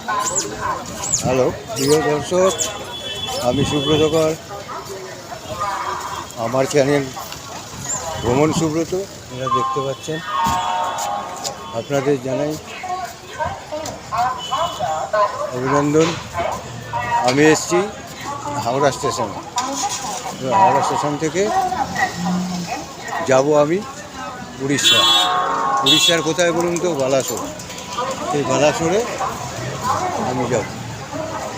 Hello প্রিয় দর্শক, আমি সুব্রত কর। আমার চ্যানেল ভ্রমণ সুব্রত, এরা দেখতে পাচ্ছেন। আপনাদের জানাই অভিনন্দন। আমি এসছি হাওড়া স্টেশনে। হাওড়া স্টেশন থেকে যাব আমি উড়িষ্যার কোথায় বলুন তো? বালাসোর। সেই বালাসোরে আমি যাব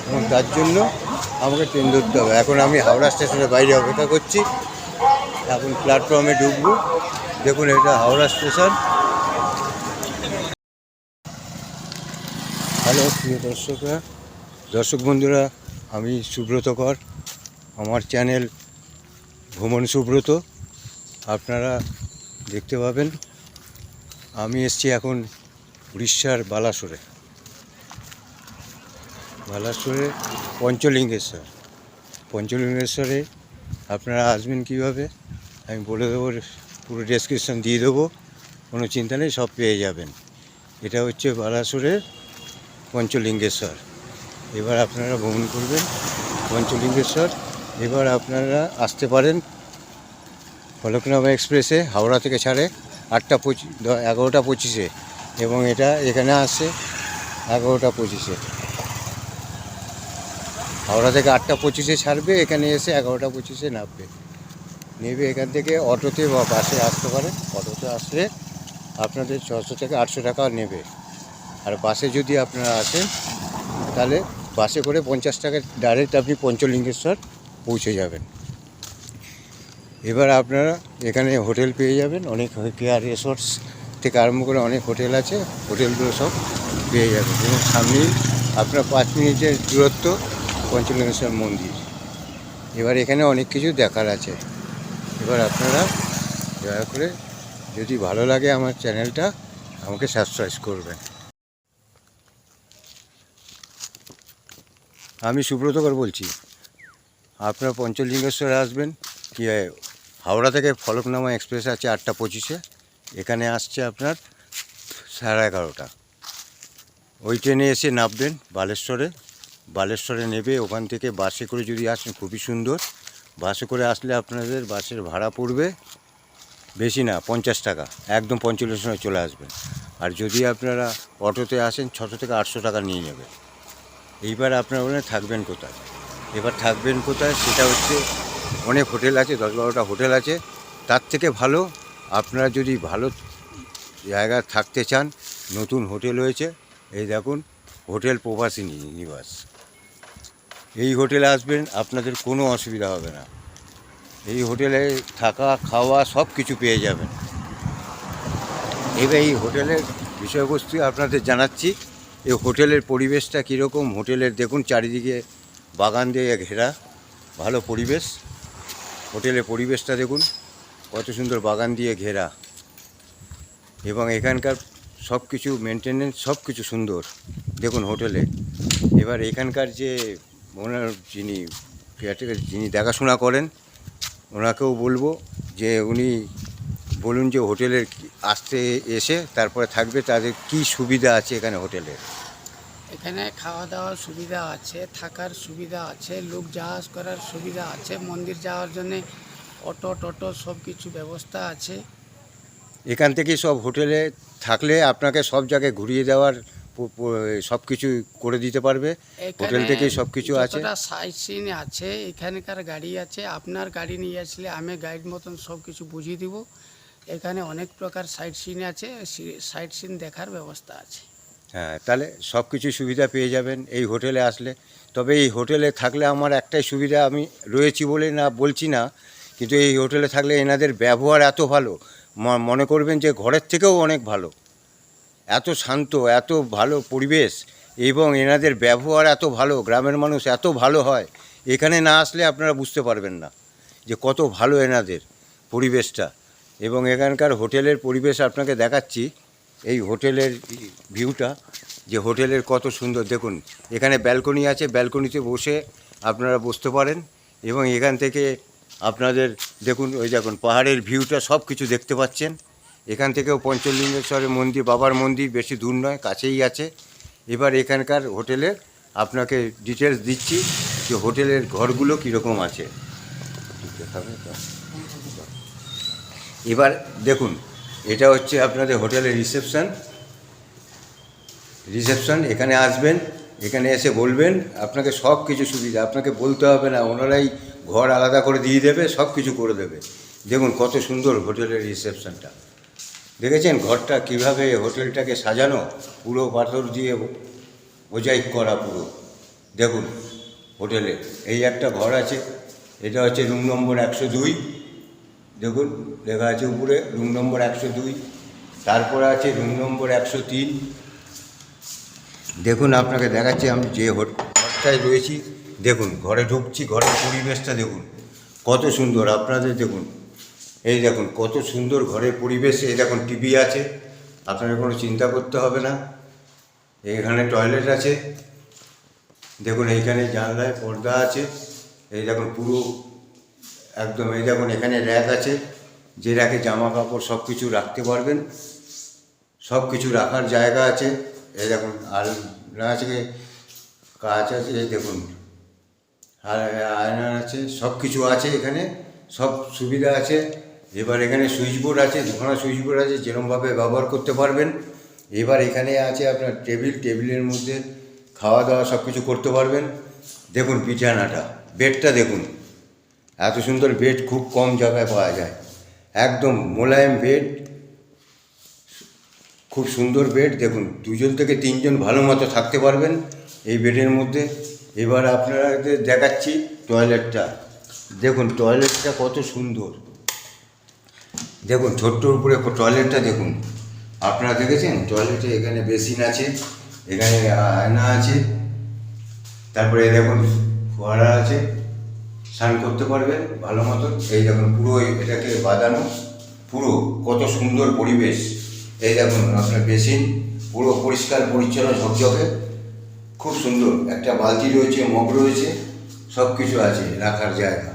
এবং তার জন্য আমাকে ট্রেন ধরতে হবে। এখন আমি হাওড়া স্টেশনের বাইরে অপেক্ষা করছি। এখন প্ল্যাটফর্মে ঢুকবো। দেখুন, এটা হাওড়া স্টেশন। হ্যালো প্রিয় দর্শক বন্ধুরা, আমি সুব্রত কর। আমার চ্যানেল ভ্রমণ সুব্রত, আপনারা দেখতে পাবেন। আমি এসছি এখন উড়িষ্যার বালাসোরে পঞ্চলিঙ্গেশ্বরে আপনারা আসবেন কীভাবে আমি বলে দেবো, পুরো ডেসক্রিপশন দিয়ে দেবো। কোনো চিন্তা নেই, সব পেয়ে যাবেন। এটা হচ্ছে বালাসোরের পঞ্চলিঙ্গেশ্বর। এবার আপনারা ভ্রমণ করবেন পঞ্চলিঙ্গেশ্বর। এবার আপনারা আসতে পারেন ফলকনামা এক্সপ্রেসে। হাওড়া থেকে ছাড়ে 11টা 25-এ এবং এটা এখানে আসে 11টা 25-এ। হাওড়া থেকে 8টা 25-এ ছাড়বে, এখানে এসে 11টা 25-এ নেবে। এখান থেকে অটোতে বা বাসে আসতে পারেন। অটোতে আসলে আপনাদের 600 থেকে 800 টাকা নেবে। আর বাসে যদি আপনারা আসেন তাহলে বাসে করে 50 টাকা ডাইরেক্ট আপনি পঞ্চলিঙ্গেশ্বর পৌঁছে যাবেন। এবার আপনারা এখানে হোটেল পেয়ে যাবেন। অনেক কেয়ার রিসোর্টস থেকে আরম্ভ করে অনেক হোটেল আছে। হোটেলগুলো সব পেয়ে যাবেন এবং সামনেই আপনার 5 মিনিটের দূরত্ব পঞ্চলিঙ্গেশ্বর মন্দির। এবার এখানে অনেক কিছু দেখার আছে। এবার আপনারা দয়া করে, যদি ভালো লাগে আমার চ্যানেলটা, আমাকে সাবস্ক্রাইব করবেন। আমি সুব্রতকর বলছি। আপনারা পঞ্চলিঙ্গেশ্বরে আসবেন কি হাওড়া থেকে ফলকনামা এক্সপ্রেস আছে 8টা 25-এ। এখানে আসছে আপনার 11:30। ওই ট্রেনে এসে নামবেন বালেশ্বরে নেবে। ওখান থেকে বাসে করে যদি আসেন খুবই সুন্দর। বাসে করে আসলে আপনাদের বাসের ভাড়া পড়বে বেশি না, 50 টাকা। একদম পঞ্চলিঙ্গেশ্বরে চলে আসবেন। আর যদি আপনারা অটোতে আসেন 600 থেকে 800 টাকা নিয়ে নেবে। এইবার আপনারা বলেন থাকবেন কোথায়? এবার থাকবেন কোথায় সেটা হচ্ছে, অনেক হোটেল আছে, 10-12টা হোটেল আছে। তার থেকে ভালো, আপনারা যদি ভালো জায়গা থাকতে চান, নতুন হোটেল হয়েছে, এই দেখুন, হোটেল প্রবাসী নিবাস। এই হোটেলে আসবেন, আপনাদের কোনো অসুবিধা হবে না। এই হোটেলে থাকা খাওয়া সব কিছু পেয়ে যাবেন। এবার এই হোটেলের বিষয়বস্তু আপনাদের জানাচ্ছি। এই হোটেলের পরিবেশটা কীরকম। হোটেলের দেখুন চারিদিকে বাগান দিয়ে ঘেরা, ভালো পরিবেশ। হোটেলের পরিবেশটা দেখুন কত সুন্দর, বাগান দিয়ে ঘেরা। এবং এখানকার সব কিছু মেনটেনেন্স, সব কিছু সুন্দর দেখুন হোটেলে। এবার এখানকার যে ওনার যিনি দেখাশোনা করেন, ওনাকেও বলবো যে উনি বলুন যে হোটেলের আসতে এসে তারপরে থাকবে, তাদের কি সুবিধা আছে এখানে হোটেলের। এখানে খাওয়া দাওয়ার সুবিধা আছে, থাকার সুবিধা আছে, লোক যাওয়া করার সুবিধা আছে, মন্দির যাওয়ার জন্য অটো টোটো সব কিছু ব্যবস্থা আছে। এখান থেকে সব হোটেলে থাকলে আপনাকে সব জায়গায় ঘুরিয়ে দেওয়ার সব কিছু করে দিতে পারবে। হোটেল থেকে সব কিছু আছে, সাইট সিন আছে, এখানকার গাড়ি আছে। আপনার গাড়ি নিয়ে আসলে আমি গাইড মতন সব কিছু বুঝিয়ে দিব। এখানে অনেক প্রকার সাইট সিন আছে, সাইট সিন দেখার ব্যবস্থা আছে। হ্যাঁ, তাহলে সব কিছু সুবিধা পেয়ে যাবেন এই হোটেলে আসলে। তবে এই হোটেলে থাকলে আমার একটাই সুবিধা, আমি রয়েছি বলে না বলছি না, কিন্তু এই হোটেলে থাকলে এনাদের ব্যবহার এত ভালো, মনে করবেন যে ঘরের থেকেও অনেক ভালো। এত শান্ত, এত ভালো পরিবেশ এবং এনাদের ব্যবহার এত ভালো, গ্রামের মানুষ এত ভালো হয়, এখানে না আসলে আপনারা বুঝতে পারবেন না যে কত ভালো এনাদের পরিবেশটা। এবং এখানকার হোটেলের পরিবেশ আপনাকে দেখাচ্ছি। এই হোটেলের ভিউটা, যে হোটেলের কত সুন্দর দেখুন। এখানে ব্যালকনি আছে, ব্যালকনিতে বসে আপনারা বসতে পারেন। এবং এখান থেকে আপনাদের দেখুন, ওই দেখুন পাহাড়ের ভিউটা, সব কিছু দেখতে পাচ্ছেন। এখান থেকেও পঞ্চলিঙ্গেশ্বরের মন্দির, বাবার মন্দির বেশি দূর নয়, কাছেই আছে। এবার এখানকার হোটেলের আপনাকে ডিটেলস দিচ্ছি যে হোটেলের ঘরগুলো কীরকম আছে। দেখাবে তো? এবার দেখুন, এটা হচ্ছে আপনাদের হোটেলের রিসেপশন। এখানে আসবেন, এখানে এসে বলবেন, আপনাকে সব কিছু সুবিধা, আপনাকে বলতে হবে না, ওনারাই ঘর আলাদা করে দিয়ে দেবে, সব কিছু করে দেবে। দেখুন কত সুন্দর হোটেলের রিসেপশনটা, দেখেছেন ঘরটা কিভাবে হোটেলটাকে সাজানো, পুরো পাথর দিয়ে মোজাইক করা পুরো। দেখুন হোটেলে এই একটা ঘর আছে, এটা হচ্ছে রুম নম্বর 102। দেখুন লেখা আছে উপরে রুম নম্বর 102। তারপরে আছে রুম নম্বর 103। দেখুন আপনাকে দেখাচ্ছি আমি যে ঘরটায় রয়েছি। দেখুন ঘরে ঢুকছি, ঘরের পরিবেশটা দেখুন কত সুন্দর। আপনাদের দেখুন, এই দেখুন কত সুন্দর ঘরের পরিবেশ। এই দেখুন টিভি আছে, আপনাদের কোনো চিন্তা করতে হবে না। এখানে টয়লেট আছে, দেখুন এইখানে জানলায় পর্দা আছে। এই দেখুন পুরো একদম, এই দেখুন এখানে র্যাক আছে, যে র্যাকে জামা কাপড় সব কিছু রাখতে পারবেন, সব কিছু রাখার জায়গা আছে। এই দেখুন আলনা আছে, কাঁচ আছে, এই দেখুন আর আয়না আছে, সব কিছু আছে এখানে, সব সুবিধা আছে। এবার এখানে সুইচ বোর্ড আছে, দুখানা সুইচ বোর্ড আছে, যেরকমভাবে ব্যবহার করতে পারবেন। এবার এখানে আছে আপনার টেবিলের মধ্যে খাওয়া দাওয়া সব কিছু করতে পারবেন। দেখুন বিছানাটা, বেডটা দেখুন, এত সুন্দর বেড খুব কম জায়গায় পাওয়া যায়, একদম মোলায়েম বেড, খুব সুন্দর বেড। দেখুন 2 থেকে 3 ভালো মতো থাকতে পারবেন এই বেডের মধ্যে। এবার আপনাদের দেখাচ্ছি টয়লেটটা। দেখুন টয়লেটটা কত সুন্দর, দেখুন ছোট্টর উপরে টয়লেটটা দেখুন। আপনারা দেখেছেন টয়লেটে এখানে বেসিন আছে, এখানে আয়না আছে, তারপরে দেখুন ফোয়ারা আছে, স্নান করতে পারবেন ভালো মতো। এই দেখুন পুরো এটাকে বাঁধানো, পুরো কত সুন্দর পরিবেশ। এই দেখুন আপনার বেসিন পুরো পরিষ্কার পরিচ্ছন্ন ঝকঝকে, খুব সুন্দর। একটা বালতি রয়েছে, মগ রয়েছে, সব কিছু আছে রাখার জায়গা।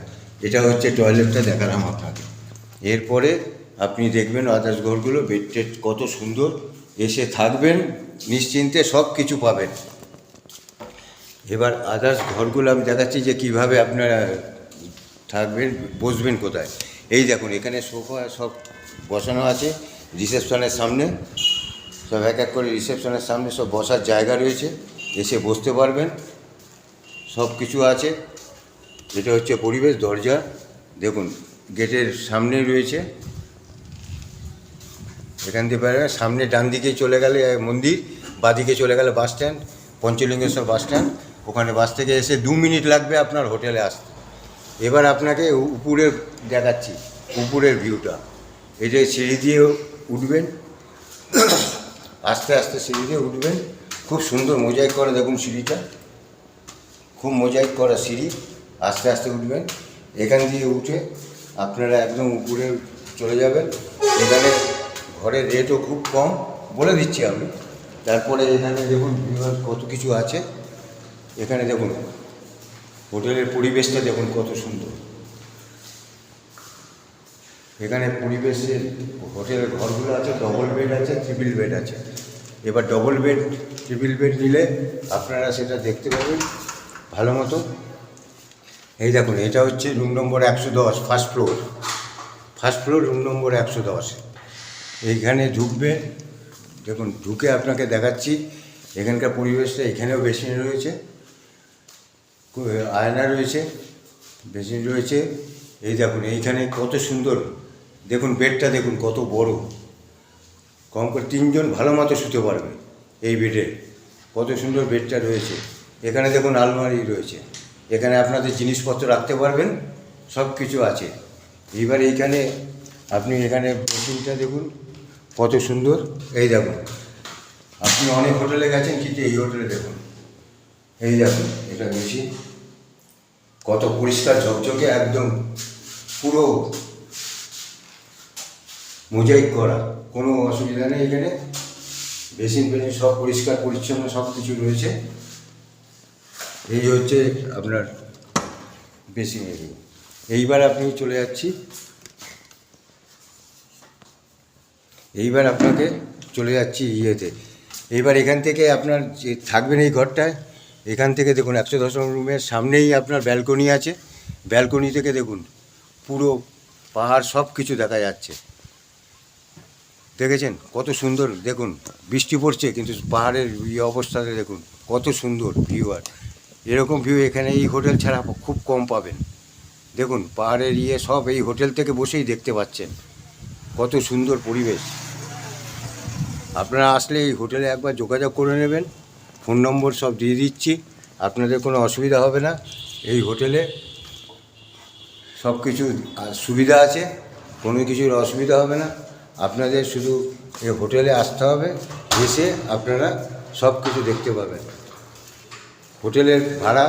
এটা হচ্ছে টয়লেটটা দেখালাম আপনাকে। এরপরে আপনি দেখবেন আদার্স ঘরগুলো, বেড টেড কত সুন্দর, এসে থাকবেন নিশ্চিন্তে, সব কিছু পাবেন। এবার আদার্স ঘরগুলো আমি দেখাচ্ছি যে কীভাবে আপনারা থাকবেন, বসবেন কোথায়। এই দেখুন এখানে সোফা সব বসানো আছে রিসেপশনের সামনে, সব এক এক করে রিসেপশনের সামনে সব বসার জায়গা রয়েছে, এসে বসতে পারবেন, সব কিছু আছে। এটা হচ্ছে পরিবেশ। দরজা দেখুন গেটের সামনেই রয়েছে, এখান থেকে বেরোবে, সামনে ডান দিকে চলে গেলে মন্দির, বাঁদিকে চলে গেলে bus stand, Panchalingeshwar bus stand. ওখানে বাস থেকে এসে 2 মিনিট লাগবে আপনার হোটেলে আসতে। এবার আপনাকে উপরের দেখাচ্ছি, উপরের ভিউটা। এটা সিঁড়ি দিয়ে উঠবেন, আস্তে আস্তে সিঁড়ি দিয়ে উঠবেন, খুব সুন্দর মোজাইক করা, দেখুন সিঁড়িটা খুব মোজাইক করা সিঁড়ি, আস্তে আস্তে উঠবেন। এখান দিয়ে উঠে আপনারা একদম উপরে চলে যাবেন। এখানে ঘরের রেটও খুব কম, বলে দিচ্ছি আমি। তারপরে এখানে দেখুন কত কিছু আছে। এখানে দেখুন হোটেলের পরিবেশটা দেখুন কত সুন্দর। এখানে পরিবেশের হোটেলের ঘরগুলো আছে, ডবল বেড আছে, ট্রিপল বেড আছে। এবার ডবল বেড ট্রিপল বেড নিলে আপনারা সেটা দেখতে পাবেন ভালো মতো। এই দেখুন এটা হচ্ছে room number 110, first floor room number 110। এইখানে ঢুকবেন, দেখুন ঢুকে আপনাকে দেখাচ্ছি এখানকার পরিবেশটা। এখানেও বেসিন রয়েছে, আয়না রয়েছে, বেসিন রয়েছে। এই দেখুন এইখানে কত সুন্দর, দেখুন বেডটা দেখুন কত বড়, কম করে 3 ভালো মতো শুতে পারবে এই বেডে, কত সুন্দর বেডটা রয়েছে। এখানে দেখুন আলমারি রয়েছে, এখানে আপনাদের জিনিসপত্র রাখতে পারবেন, সব কিছু আছে। এইবার এইখানে আপনি এখানে বেসিনটা দেখুন কত সুন্দর। এই দেখুন আপনি অনেক হোটেলে গেছেন, কিন্তু এই হোটেলে দেখুন, এই দেখুন এটা বেসিন কত পরিষ্কার ঝকঝকে, একদম পুরো মোজাইক করা, কোনো অসুবিধা নেই। এখানে বেসিন সব পরিষ্কার পরিচ্ছন্ন, সব কিছু রয়েছে। এই হচ্ছে আপনার বেসিন এরিয়া। এইবার আপনি চলে যাচ্ছি, এইবার আপনাকে চলে যাচ্ছি ইয়েতে। এইবার এখান থেকে আপনার যে থাকবেন এই ঘরটায়, এখান থেকে দেখুন 110 রুমের সামনেই আপনার ব্যালকনি আছে। ব্যালকনি থেকে দেখুন পুরো পাহাড় সব কিছু দেখা যাচ্ছে। দেখেছেন কত সুন্দর, দেখুন বৃষ্টি পড়ছে কিন্তু পাহাড়ের অবস্থাতে দেখুন কত সুন্দর ভিউ। আর এরকম ভিউ এখানে এই হোটেল ছাড়া খুব কম পাবেন। দেখুন পাহাড়ের সব এই হোটেল থেকে বসেই দেখতে পাচ্ছেন কত সুন্দর পরিবেশ। আপনারা আসলে এই হোটেলে একবার যোগাযোগ করে নেবেন, ফোন নম্বর সব দিয়ে দিচ্ছি, আপনাদের কোনো অসুবিধা হবে না। এই হোটেলে সব কিছু সুবিধা আছে, কোনো কিছুর অসুবিধা হবে না। আপনাদের শুধু এই হোটেলে আসতে হবে, এসে আপনারা সব কিছু দেখতে পাবেন। হোটেলের ভাড়া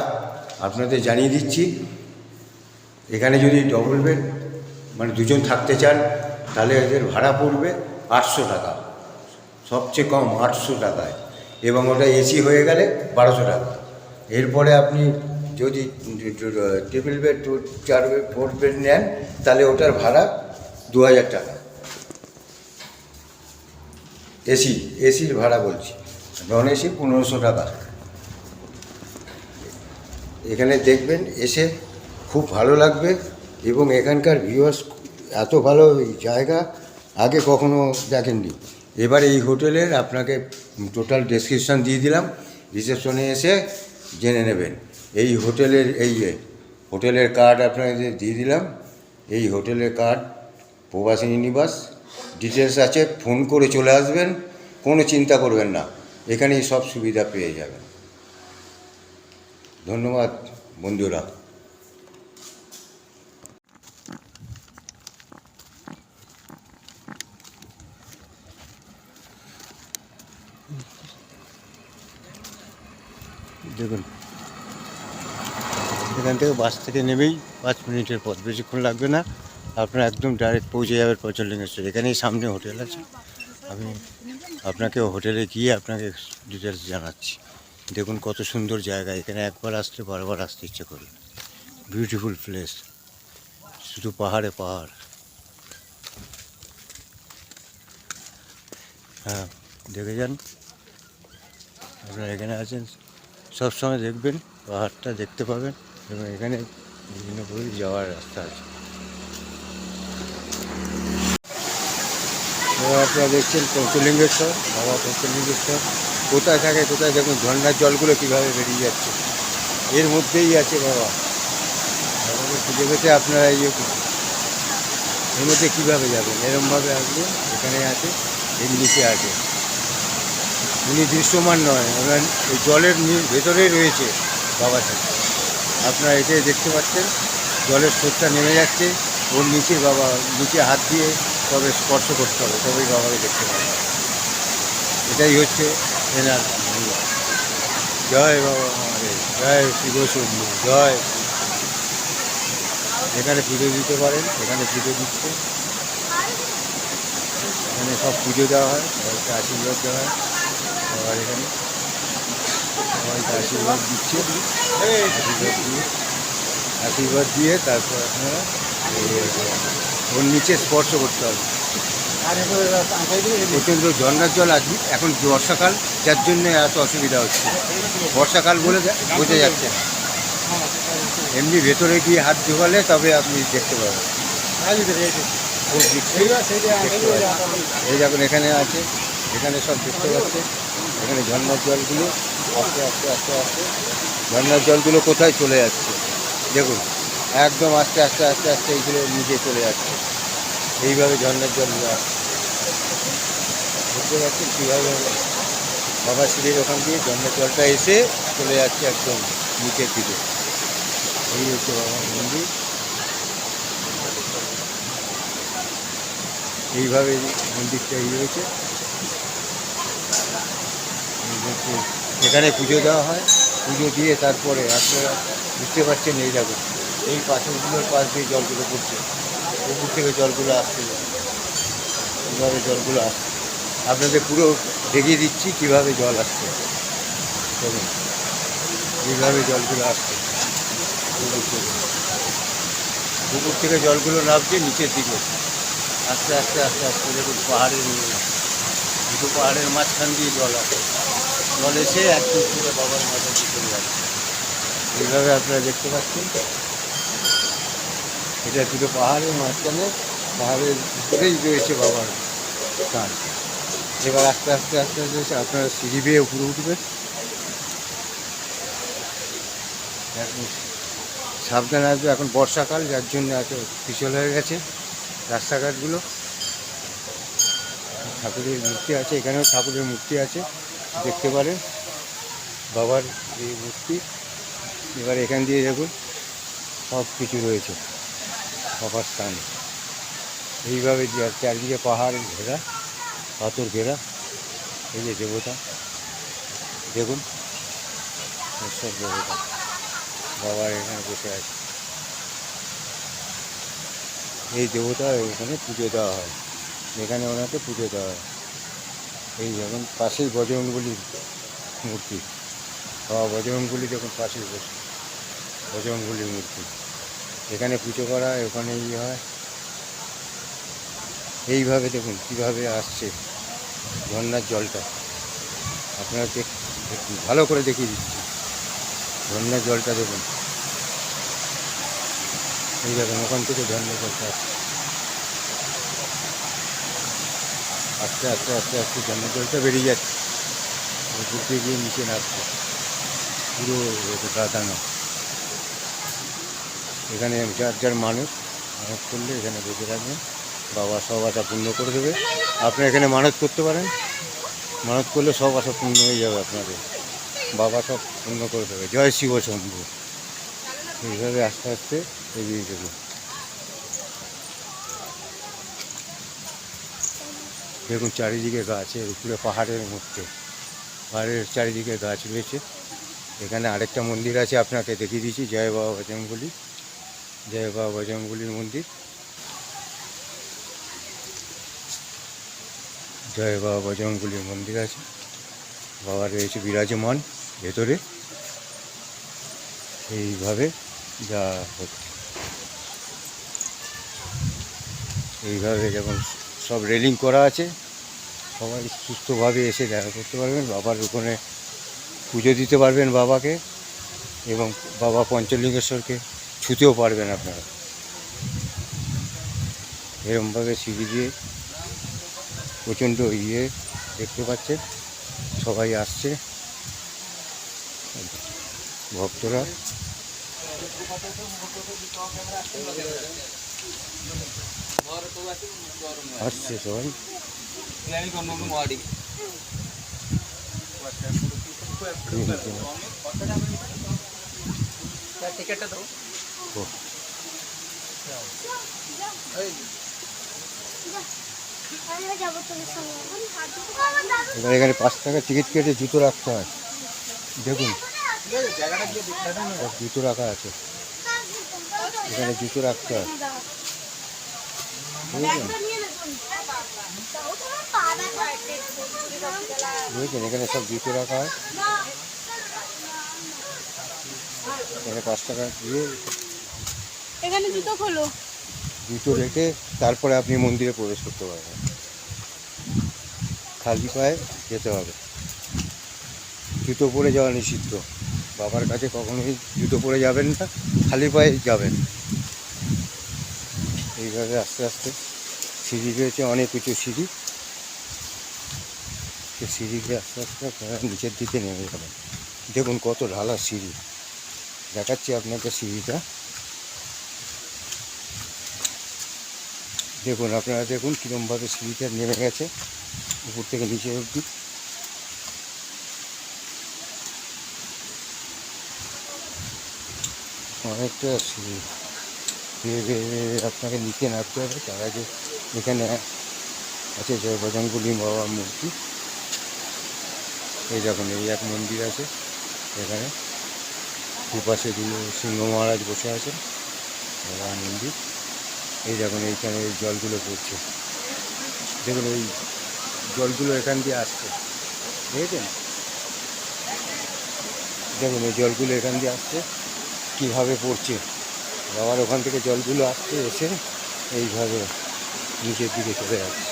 আপনাদের জানিয়ে দিচ্ছি। এখানে যদি ডবল বেড মানে দুজন থাকতে চান তাহলে এদের ভাড়া পড়বে 800 টাকা, সবচেয়ে কম 800 টাকায়, এবং ওটা এসি হয়ে গেলে 1200 টাকা। এরপরে আপনি যদি ট্রিপল বেড 4 বেড 4 বেড নেন তাহলে ওটার ভাড়া 2000 টাকা। এসির ভাড়া বলছি, নন এসি 1500 টাকা। এখানে দেখবেন, এসে খুব ভালো লাগবে, এবং এখানকার ভিউয়ার্স এত ভালো জায়গা আগে কখনো দেখেননি। এবার এই হোটেলের আপনাকে টোটাল ডেসক্রিপশান দিয়ে দিলাম, রিসেপশনে এসে জেনে নেবেন। এই হোটেলের হোটেলের কার্ড আপনাকে দিয়ে দিলাম, এই হোটেলের কার্ড প্রবাসিনী নিবাস ডিটেলস আছে, ফোন করে চলে আসবেন, কোনো চিন্তা করবেন না, এখানেই সব সুবিধা পেয়ে যাবেন। ধন্যবাদ বন্ধুরা। দেখুন এখান থেকে বাস থেকে নেমেই 5 মিনিটের পথ, বেশিক্ষণ লাগবে না, আপনারা একদম ডাইরেক্ট পৌঁছে যাবেন পঞ্চলিঙ্গেশ্বর। এখানেই সামনে হোটেল আছে, আমি আপনাকে হোটেলে গিয়ে আপনাকে ডিটেলস জানাচ্ছি। দেখুন কত সুন্দর জায়গা, এখানে একবার আসলে বারবার আসতে ইচ্ছে করবে। বিউটিফুল প্লেস, শুধু পাহাড়ে পাহাড়। হ্যাঁ দেখে যান, আপনারা এখানে আছেন সবসময় দেখবেন, পাহাড়টা দেখতে পাবেন, এবং এখানে বিভিন্ন করে যাওয়ার রাস্তা আছে। এবার আপনারা দেখছেন পঞ্চলিঙ্গেশ্বর, বাবা পঞ্চলিঙ্গেশ্বর কোথায় থাকে কোথায়, দেখুন ঝর্ণার জলগুলো কীভাবে বেরিয়ে যাচ্ছে, এর মধ্যেই আছে বাবা। বাবাকে খুঁজে পেতে আপনারা এর মধ্যে কীভাবে যাবেন, এরমভাবে আসবেন, এখানে আছে, এর নিচে আছে। উনি দৃশ্যমান নয়, ওনার এই জলের ভেতরেই রয়েছে বাবাটা। আপনারা এসে দেখতে পাচ্ছেন জলের স্রোতটা নেমে যাচ্ছে, ওর নিচে বাবা, নিচে হাত দিয়ে তবে স্পর্শ করতে হবে, তবেই বাবাকে দেখতে পাবেন। এটাই হচ্ছে এনার মহিমা। জয় বাবা আমাদের, জয় শিব শম্ভু, জয়। এখানে পুজো দিতে পারেন, এখানে পুজো দিচ্ছে, এখানে সব পুজো দেওয়া হয়, সবাইকে আশীর্বাদ দেওয়া হয়। সবার এখানে সবাইকে আশীর্বাদ দিচ্ছে, আশীর্বাদ দিয়ে তারপর আপনারা ওর নিচে স্পর্শ করতে হবে। প্রচণ্ড ঝর্ণার জল আছে, এখন বর্ষাকাল, যার জন্য এত অসুবিধা হচ্ছে। বর্ষাকাল বলে বোঝা যাচ্ছে না, এমনি ভেতরে গিয়ে হাত ঢোকালে তবে আপনি দেখতে পাবেন। এই দেখুন এখানে আছে, এখানে সব দেখতে পাচ্ছে, এখানে ঝর্ণার জলগুলো আস্তে আস্তে আস্তে আস্তে ঝর্ণার জলগুলো কোথায় চলে যাচ্ছে দেখুন, একদম আস্তে আস্তে আস্তে আস্তে এইগুলো নিচে চলে যাচ্ছে। এইভাবে ঝর্ণার জলগুলো আসছে, বুঝতে পারছেন কীভাবে বাবা শিবের ওখান দিয়ে ঝর্ণার জলটা এসে চলে যাচ্ছে একদম নিচের দিকে। এই হচ্ছে বাবার মন্দির, এইভাবে মন্দিরটা হয়েছে। এখানে পুজো দেওয়া হয়, পুজো দিয়ে তারপরে আপনারা বুঝতে পারছেন এই দেখুন এই পাথরগুলোর পাশ দিয়ে জলগুলো পড়ছে, উপর থেকে জলগুলো আসছে, কীভাবে জলগুলো আসছে আপনাদের পুরো দেখিয়ে দিচ্ছি কীভাবে জল আসছে। দেখুন এইভাবে জলগুলো আসছে, উপর থেকে জলগুলো নামছে নিচের দিকে আস্তে আস্তে আস্তে আস্তে। দেখুন পাহাড়ের দুটো পাহাড়ের মাঝখান দিয়ে জল আসে, জল এসে এক ফুট করে বাবার মাথা দিয়ে চলে যাচ্ছে। এইভাবে আপনারা দেখতে পাচ্ছেন, এটা দুটো পাহাড়ের মাঝখানে, পাহাড়ের উপরেই রয়েছে বাবার স্থান। এবার আস্তে আস্তে আস্তে আস্তে আপনারা সিঁড়ি বেয়ে উপরে উঠবেন। এখন সাবধানে আসবে, এখন বর্ষাকাল, যার জন্য এত পিছল হয়ে গেছে রাস্তাঘাটগুলো। ঠাকুরের মূর্তি আছে, এখানেও ঠাকুরের মূর্তি আছে, দেখতে পারেন বাবার এই মূর্তি। এবার এখান দিয়ে দেখুন সব কিছু রয়েছে বাবার স্থান। এইভাবে চারদিকে পাহাড় ঘেরা, পাথর ঘেরা। এই যে দেবতা দেখুন, সব দেবতা বাবার এখানে বসে আছে। এই দেবতা এখানে পুজো দেওয়া হয়, এখানে ওনাকে পুজো দেওয়া হয়। এই যেমন পাশেই বজরংবলীর মূর্তি, বাবা বজরংবলী দেখুন পাশেই বসে, বজরংবলীর মূর্তি। এখানে পুজো করা হয়, ওখানে ইয়ে হয়। এইভাবে দেখুন কীভাবে আসছে ঝর্নার জলটা, আপনারা দেখুন, ভালো করে দেখিয়ে দিচ্ছি। ঝর্নার জলটা দেখুন, এই দেখুন ওখান থেকে ঝর্নার জলটা আসছে। আস্তে আস্তে আস্তে আস্তে ঝর্নার জলটা বেরিয়ে যাচ্ছে, উপর দিয়ে গিয়ে নিচে নামছে, পুরো কাদানো। এখানে যার যার মানত করলে এখানে বসে রাখবেন, বাবা সব আশা পূর্ণ করে দেবে। আপনি এখানে মানত করতে পারেন, মানত করলে সব আশা পূর্ণ হয়ে যাবে আপনাদের, বাবা সব পূর্ণ করে দেবে। জয় শিব শম্ভু। এইভাবে আস্তে আস্তে এগিয়ে যাবে। দেখুন চারিদিকে গাছ, এর উপরে পাহাড়ের মধ্যে, পাহাড়ের চারিদিকে গাছ রয়েছে। এখানে আরেকটা মন্দির আছে, আপনাকে দেখিয়ে দিচ্ছি, জয় বাবা বজরংবলী, জয় বাবা বজরংবলীর মন্দির। জয় বাবা বজরংবলীর মন্দির আছে, বাবা রয়েছে বিরাজমান ভেতরে। এইভাবে যা হচ্ছে, এইভাবে যেমন সব রেলিং করা আছে, সবাই সুস্থভাবে এসে দেখা করতে পারবেন, বাবার ওখানে পুজো দিতে পারবেন বাবাকে, এবং বাবা পঞ্চলিঙ্গেশ্বরকে ছুতেও পারবেন আপনারা। এরকমভাবে সিঁড়ি দিয়ে প্রচণ্ড দেখতে পাচ্ছেন, সবাই আসছে ভক্তরা। আসছে সবাই। এবার এখানে 5 টাকা টিকিট কেটে জুতো রাখতে হয়, দেখুন সব জুতো রাখা আছে, এখানে জুতো রাখতে হয়, বুঝলেন? বুঝলেন, এখানে সব জুতো রাখা হয়, এখানে 5 টাকা দিয়ে এখানে জুতো খোলো, জুতো রেখে তারপরে আপনি মন্দিরে প্রবেশ করতে পারবেন। খালি পায়ে যেতে হবে, জুতো পরে যাওয়া নিষিদ্ধ। বাবার কাছে কখনোই জুতো পরে যাবেন না, খালি পায়ে যাবেন। এইভাবে আস্তে আস্তে সিঁড়ি রয়েছে, অনেক উঁচু সিঁড়ি, সে সিঁড়িকে আস্তে আস্তে আপনারা নিচের দিকে নেমে যাবেন। দেখুন কত ঢালা সিঁড়ি, দেখাচ্ছি আপনাকে সিঁড়িটা। দেখুন আপনারা দেখুন কীরকমভাবে সিঁড়িটা নেমে গেছে উপর থেকে নিচে অবধি। অনেকটা সিঁড়ি আপনাকে নিচে নামতে হবে। তার আগে এখানে আছে জয় বজরংবলী বাবার মূর্তি। এই দেখুন এই এক মন্দির আছে, এখানে দুপাশে সিংহ মহারাজ বসে আছেন, বাবার মন্দির। এই দেখুন এইখানে এই জলগুলো পড়ছে, দেখুন এই জলগুলো এখান দিয়ে আসছে, দেখেছেন? দেখুন এই জলগুলো এখান দিয়ে আসছে, কীভাবে পড়ছে। বাবার ওখান থেকে জলগুলো আসছে, এসে এইভাবে নিচের দিকে চলে যাচ্ছে।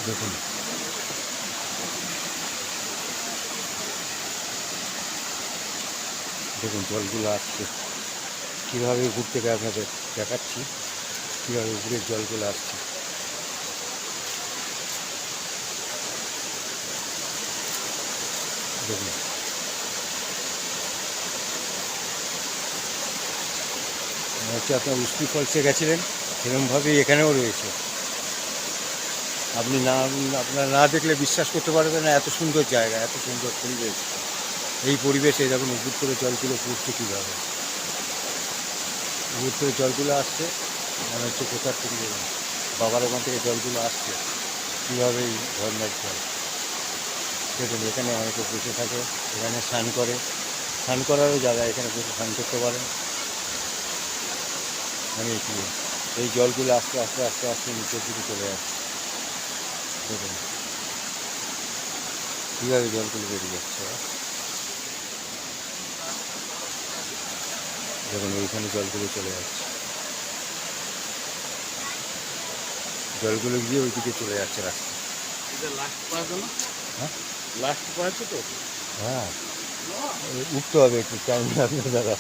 দেখুন দেখুন জলগুলো আসছে কীভাবে উপর থেকে আপনাদের দেখাচ্ছি কীভাবে উপরের জলগুলো আসছে। দেখুন হচ্ছে আপনার উস্তি ফলসে গেছিলেন সেরকমভাবেই এখানেও রয়েছে। আপনি না আপনারা না দেখলে বিশ্বাস করতে পারবেন না, এত সুন্দর জায়গা, এত সুন্দর পরিবেশ। এই পরিবেশে যখন উপর করে জলগুলো পড়ছে কীভাবে, উপর থেকে জলগুলো আসছে মনে হচ্ছে কোথার থেকে দেখুন বাবার ওখান থেকে জলগুলো আসছে কীভাবে এই ঝর্ণার জল। দেখুন এখানে অনেকে বসে থাকে, এখানে স্নান করে, স্নান করারও জায়গা, এখানে বসে স্নান করতে পারেন। মানে কি এই জলগুলো আস্তে আস্তে আস্তে আস্তে নিচের দিকে চলে যাচ্ছে। দেখুন কীভাবে জলগুলো বেরিয়ে যাচ্ছে। দেখুন ওইখানে জলগুলো চলে যাচ্ছে, জলগুলো গিয়ে ওইদিকে চলে যাচ্ছে রাস্তা। হ্যাঁ লাস্ট পড়াচ্ছে তো হ্যাঁ উঠতে হবে, একটু টাইম লাগবে দাদা,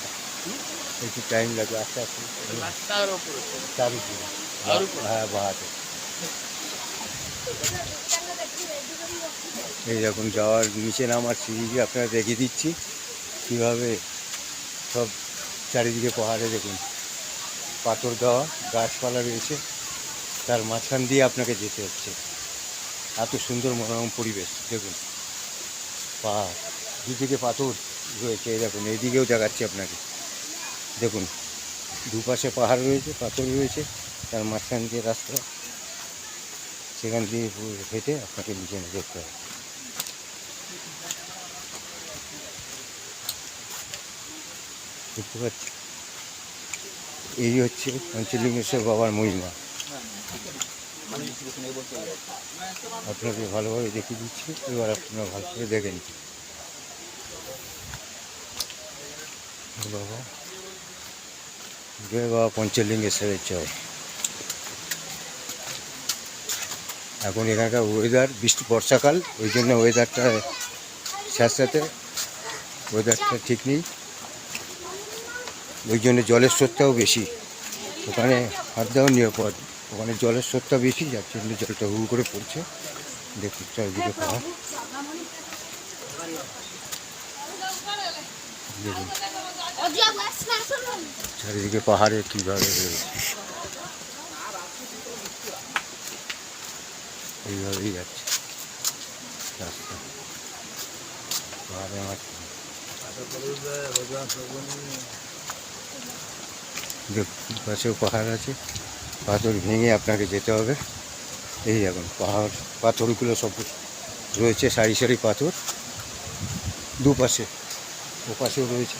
একটু টাইম লাগবে আস্তে আস্তে। চারিদিকে হ্যাঁ বাহাতে এই যখন যাওয়ার নিচে নামার সিঁড়ি আপনারা দেখিয়ে দিচ্ছি কীভাবে সব চারিদিকে পাহাড়ে দেখুন পাথর দেওয়া, গাছপালা রয়েছে, তার মাঝখান দিয়ে আপনাকে যেতে হচ্ছে। এত সুন্দর মনোরম পরিবেশ। দেখুন পাহাড়, দুদিকে পাথর রয়েছে, এই দেখুন এইদিকেও দেখাচ্ছি আপনাকে। দেখুন দুপাশে পাহাড় রয়েছে, পাথর রয়েছে, তার মাঝখান দিয়ে রাস্তা, সেখান দিয়ে হেঁটে আপনাকে নিচে দেখতে হবে। দেখতে পাচ্ছি এই হচ্ছে পঞ্চলিঙ্গেশ্বর বাবার মহিমা। আপনাকে ভালোভাবে দেখিয়ে দিচ্ছি, এবার আপনারা ভালো করে দেখেন। বাবা জয় বাবা পঞ্চলিঙ্গেশ্বরের জয়। এখন এখানকার ওয়েদার বর্ষাকাল, ওই জন্য ওয়েদারটা স্যাঁতস্যাঁতে, ওয়েদারটা ঠিক নেই, ওই জন্য জলের স্রোতটাও বেশি। ওখানে হাত দেওয়া নিরাপদ, ওখানে জলের স্রোতটা বেশি, যার জন্য জলটা হু করে পড়ছে। দেখুন চারিদিকে পাহাড়, দেখুন চারিদিকে পাহাড়ে কীভাবে রয়েছে, এইভাবেই যাচ্ছে রাস্তা পাহাড়ের মাঝখানে। দেখুন পাশেও পাহাড় আছে, পাথর ভেঙে আপনাকে যেতে হবে। এই এখন পাহাড়, পাথরগুলো সব রয়েছে সারি সারি পাথর দুপাশে, ওপাশেও রয়েছে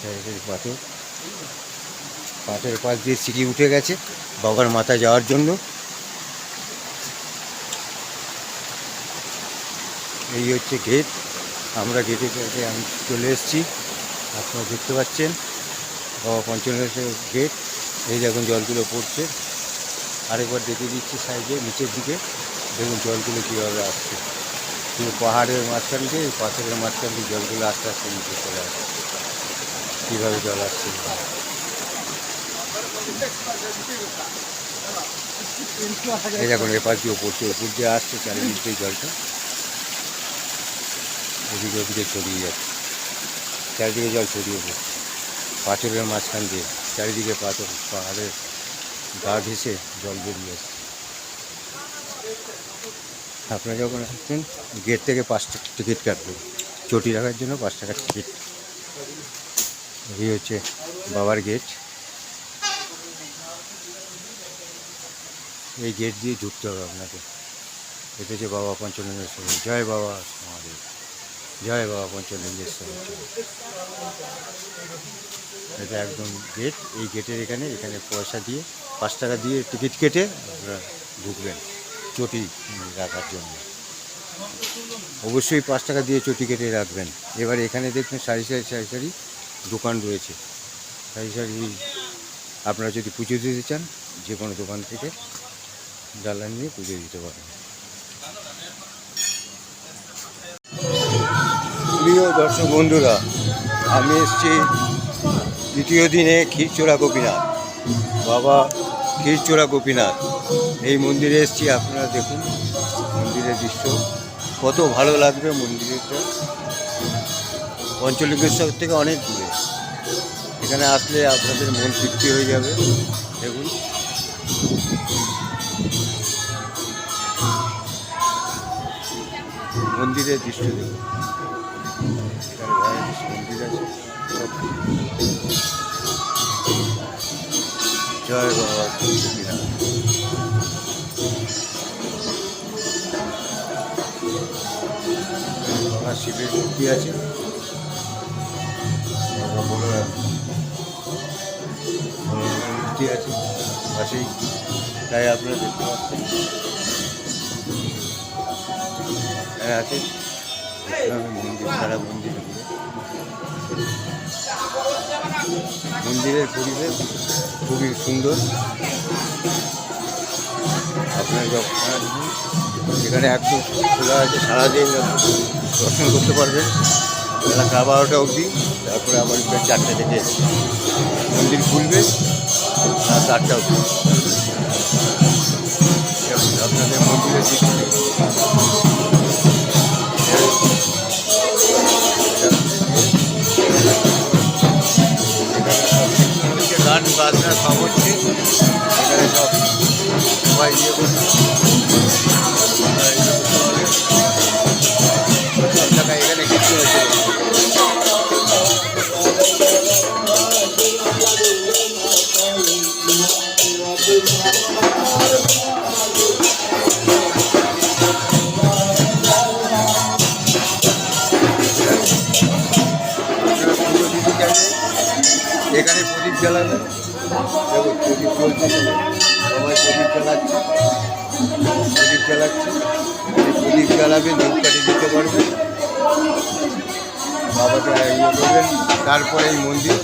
সারি সারি পাথর। পাথরের পাশ দিয়ে সিঁড়ি উঠে গেছে বাবার মাথায় যাওয়ার জন্য। এই হচ্ছে গেট, আমরা গেটের কাছে আমি চলে এসেছি, আপনারা দেখতে পাচ্ছেন বাবা পঞ্চলিঙ্গেশ্বর গেট। এই দেখুন জলগুলো পড়ছে, আরেকবার দেখিয়ে দিচ্ছি সাইডে নিচের দিকে, দেখুন জলগুলো কীভাবে আসছে। কিন্তু পাহাড়ের মাঝখান দিয়ে, পাথরের মাঝখান দিয়ে জলগুলো আস্তে আস্তে নিচে চলে আসছে, কীভাবে জল আসছে। এই দেখুন এপাশ দিয়ে পড়ছে, উপর দিয়ে আসছে, চারিদিক দিয়ে জলটা এদিকে ওদিকে ছড়িয়ে যাচ্ছে, চারিদিকে জল ছড়িয়ে পড়ছে পাথরের মাঝখান দিয়ে, চারিদিকে পাথর, পাহাড়ের গা ঘেঁষে জল বেরিয়ে আসছে। আপনারা যখন আসছেন গেট থেকে 5 টাকা টিকিট কাটবে, চটি রাখার জন্য 5 টাকার টিকিট। এই হচ্ছে বাবার গেট, এই গেট দিয়ে ঢুকতে হবে আপনাকে। এটা হচ্ছে বাবা পঞ্চলিঙ্গেশ্বর। জয় বাবা মহাদেব, জয় বাবা পঞ্চলিঙ্গেশ্বর। এটা একদম গেট, এই গেটের এখানে পয়সা দিয়ে 5 টাকা দিয়ে টিকিট কেটে আপনারা ঢুকবেন চটি রাখার জন্য। অবশ্যই 5 টাকা দিয়ে চটি কেটে রাখবেন। এবার এখানে দেখবেন সারি সারি সারি সারি দোকান রয়েছে, সারি সারি। আপনারা যদি পুজো দিতে চান যে কোনো দোকান থেকে জ্বালানি নিয়ে পুজো দিতে পারেন। প্রিয় দর্শক বন্ধুরা, আমি এসেছি দ্বিতীয় দিনে ক্ষীরচোরা গোপীনাথ, বাবা ক্ষীরচোরা গোপীনাথ এই মন্দিরে এসেছি। আপনারা দেখুন মন্দিরের দৃশ্য, কত ভালো লাগবে মন্দিরটা। পঞ্চলিঙ্গেশ্বর থেকে অনেক দূরে, এখানে আসলে আপনাদের মন তৃপ্তি হয়ে যাবে। দেখুন মন্দিরের দৃশ্য দেখুন, এখানে মন্দির আছে। জয় বাবা গোপীনাথ। বাবা শিবের মূর্তি আছে, বাবা বলরাম মূর্তি আছে পাশেই, তাই আপনারা দেখতে পাচ্ছেন আছে মন্দির, সারা মন্দির ঘুরে। মন্দিরের পরিবেশ খুবই সুন্দর। আপনার যখন এখানে একদম খোলা আছে, সারাদিন দর্শন করতে পারবেন বেলা 12টা অবধি। তারপরে আবার 4টে থেকে মন্দির খুলবে, রাত 8টা অবধি। আপনাদের মন্দিরের দৃশ্য গান বাজনা সব হচ্ছে এখানে, সব সবাই ইয়ে করছে। সব জায়গায় এখানে কিছু হচ্ছে। এখানে প্রদীপ জ্বালাবে, দেখো প্রদীপ চলছে, সবাই প্রদীপ জ্বালাচ্ছে, প্রদীপ জ্বালাবে, ধূপকাঠি দিতে পারবে, বাবাকে ইয়ে করবেন। তারপরে এই মন্দিরে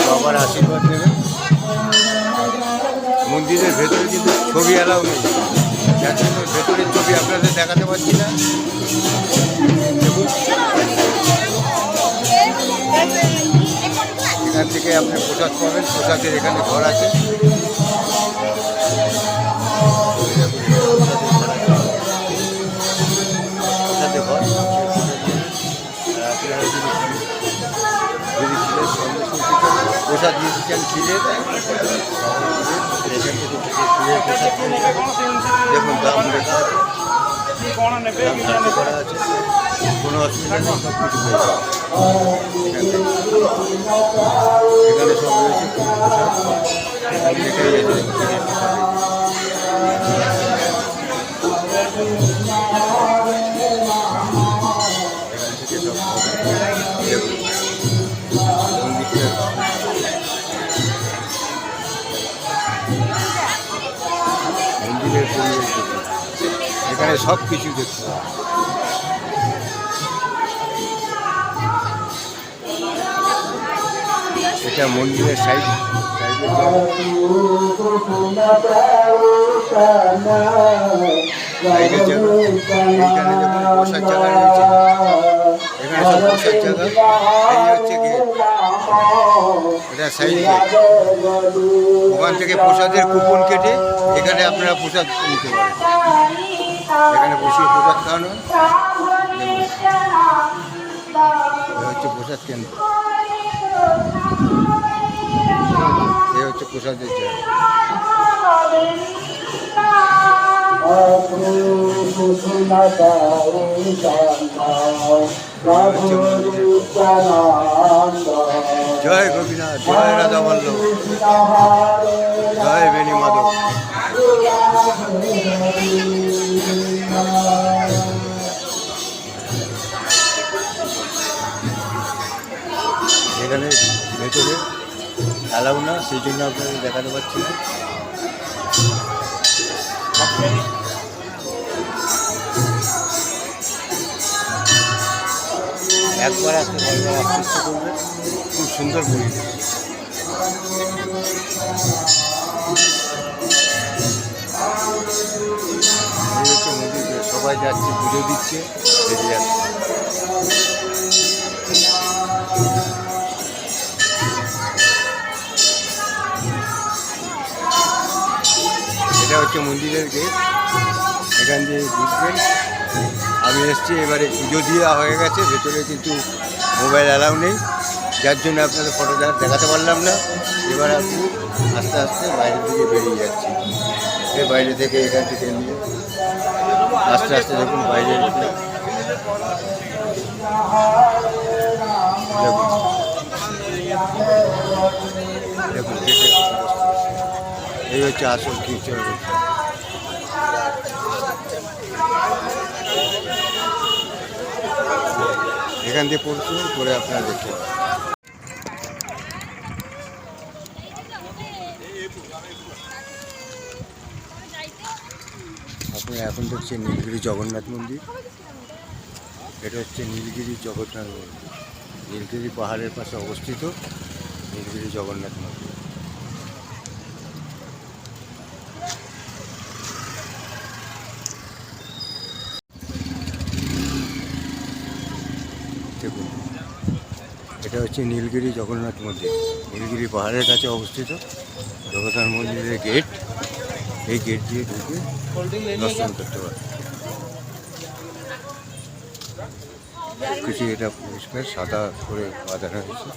বাবার আশীর্বাদ নেবেন। মন্দিরের ভেতরে কিন্তু ছবি এলাও নেই, যার জন্য ভেতরের ছবি আপনাদের দেখাতে পারছি না। দেখুন এখান থেকে আপনি প্রসাদ পাবেন, প্রসাদের এখানে ঘর আছে। প্রসাদে ঘর, আপনারা যদি প্রসাদ দিয়েছেন খিলে, এখান থেকে প্রসাদ দেখুন দাম লেখা আছে, দাম করা আছে, কোনো অসুবিধা নেই, সব কিছু পেয়ে যাবে। এখানে সব রয়েছে প্রসাদ, এটাই আছে এখান থেকে সব মন্দিরের পরিবেশ দেখুন, এখানে সব কিছু দেখতে হবে। এটা মন্দিরের সাইডে এইখানে দেখুন বসার জায়গা রয়েছে, এখানে সব বসার জায়গা। এই হচ্ছে গেট, এটা সাইড গেট। ওখান থেকে প্রসাদের কুপন কেটে এখানে আপনারা প্রসাদ নিতে পারেন, এখানে বসিয়ে প্রসাদ খাওয়ানো। এটা হচ্ছে প্রসাদ কেন্দ্র, এ হচ্ছে প্রসাদের জায়গা। জয় গোপীনাথ, জয় রাধা বল্লভ, জয় বেণী মাধব। এখানে ভেতরে অ্যালাউ না, সেই জন্য আপনাদের দেখাতে পারছি না। একবার আসতে পারবেন, চেষ্টা করবেন, খুব সুন্দর পরিবেশ। সবাই যাচ্ছে, পুজো দিচ্ছে, বেরিয়ে যাচ্ছে। এটা হচ্ছে মন্দিরের গেট, এখান দিয়ে ঢুকবেন। আমি এসছি, এবারে পুজো দেওয়া হয়ে গেছে, ভেতরে কিন্তু মোবাইল অ্যালাউ নেই, যার জন্য আপনাদের ফটো দেখাতে পারলাম না। এবার আপনি আস্তে আস্তে বাইরের দিকে বেরিয়ে যাচ্ছি। এই বাইরে থেকে এখান থেকে নিয়ে আস্তে আস্তে দেখুন বাইরে দেখুন, দেখুন গেটে এই হচ্ছে আসল খিচুড়ি। এখান দিয়ে পড়তে করে আপনারা দেখতে পাবেন। আপনারা এখন দেখছেন নীলগিরি জগন্নাথ মন্দির। এটা হচ্ছে নীলগিরি জগন্নাথ মন্দির, নীলগিরি পাহাড়ের পাশে অবস্থিত নীলগিরি জগন্নাথ মন্দির। দেখুন এটা হচ্ছে নীলগিরি জগন্নাথ মন্দির, নীলগিরি পাহাড়ের কাছে অবস্থিত জগন্নাথ মন্দিরের গেট। এই গেট দিয়ে ঢুকে দর্শন করতে পারে। কিছু এটা পরিষ্কার সাদা করে বাঁধানো হয়েছে,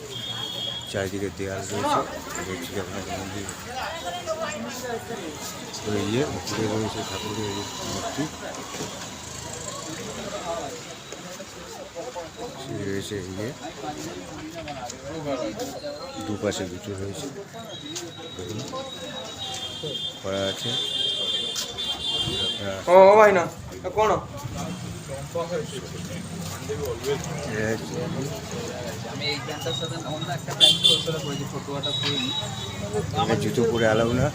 চারিদিকে দেয়াল রয়েছে। দেখছি জগন্নাথ মন্দির উপরে রয়েছে ঠাকুরের মূর্তি, রয়েছে দুপাশে দুটো রয়েছে করা আছে। জুতো পরে অ্যালাউ না,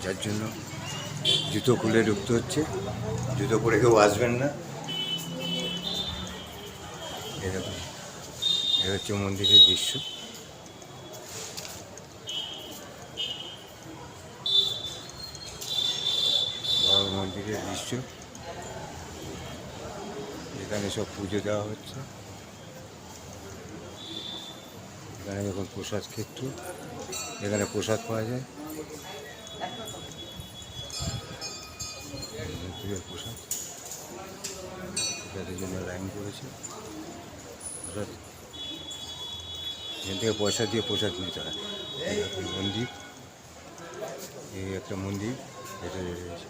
যার জন্য জুতো খুলে ঢুকতে হচ্ছে। জুতো পরে কেউ আসবেন না। এরকম এ হচ্ছে মন্দিরের দৃশ্য। বড় মন্দিরের দৃশ্য, এখানে সব পুজো দেওয়া হচ্ছে। এখানে যখন প্রসাদ ক্ষেত্র, এখানে প্রসাদ পাওয়া যায়, মন্দিরের প্রসাদ। প্রসাদের জন্য লাইন করেছে। প্রসাদ এখান থেকে পয়সা দিয়ে প্রসাদ নিতে হয়। মন্দির, এই একটা মন্দির, এটা রয়েছে।